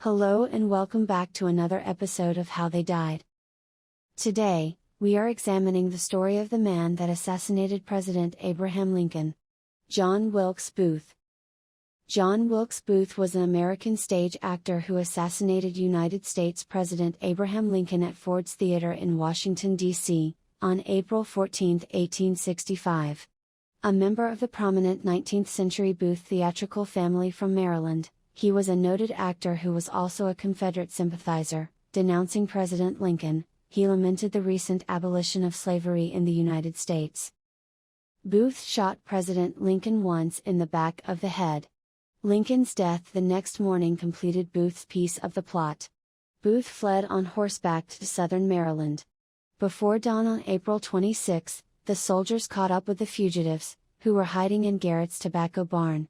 Hello and welcome back to another episode of How They Died. Today, we are examining the story of the man that assassinated President Abraham Lincoln. John Wilkes Booth. John Wilkes Booth was an American stage actor who assassinated United States President Abraham Lincoln at Ford's Theater in Washington, D.C., on April 14, 1865. A member of the prominent 19th-century Booth theatrical family from Maryland, he was a noted actor who was also a Confederate sympathizer. Denouncing President Lincoln, he lamented the recent abolition of slavery in the United States. Booth shot President Lincoln once in the back of the head. Lincoln's death the next morning completed Booth's piece of the plot. Booth fled on horseback to southern Maryland. Before dawn on April 26, the soldiers caught up with the fugitives, who were hiding in Garrett's tobacco barn.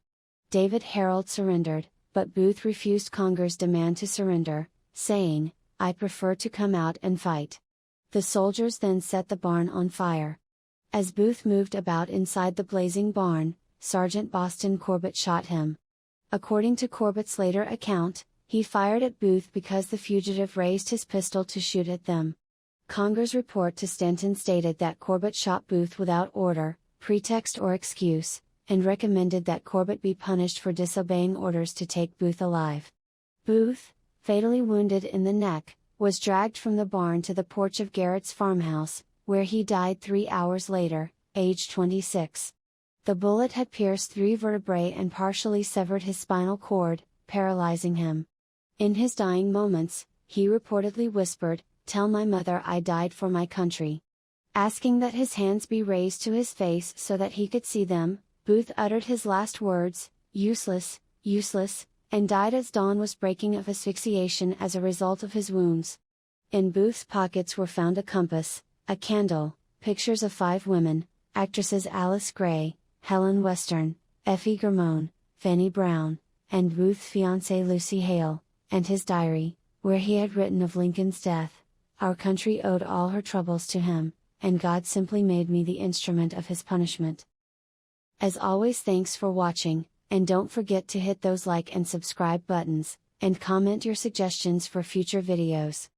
David Harold surrendered, but Booth refused Conger's demand to surrender, saying, "I prefer to come out and fight." The soldiers then set the barn on fire. As Booth moved about inside the blazing barn, Sergeant Boston Corbett shot him. According to Corbett's later account, he fired at Booth because the fugitive raised his pistol to shoot at them. Conger's report to Stanton stated that Corbett shot Booth without order, pretext or excuse, and recommended that Corbett be punished for disobeying orders to take Booth alive. Booth, fatally wounded in the neck, was dragged from the barn to the porch of Garrett's farmhouse, where he died 3 hours later, age 26. The bullet had pierced 3 vertebrae and partially severed his spinal cord, paralyzing him. In his dying moments, he reportedly whispered, "Tell my mother I died for my country." Asking that his hands be raised to his face so that he could see them, Booth uttered his last words, "Useless, useless," and died as dawn was breaking of asphyxiation as a result of his wounds. In Booth's pockets were found a compass, a candle, pictures of 5 women, actresses Alice Gray, Helen Western, Effie Germone, Fanny Brown, and Booth's fiancée Lucy Hale, and his diary, where he had written of Lincoln's death, "Our country owed all her troubles to him, and God simply made me the instrument of his punishment." As always, thanks for watching, and don't forget to hit those like and subscribe buttons, and comment your suggestions for future videos.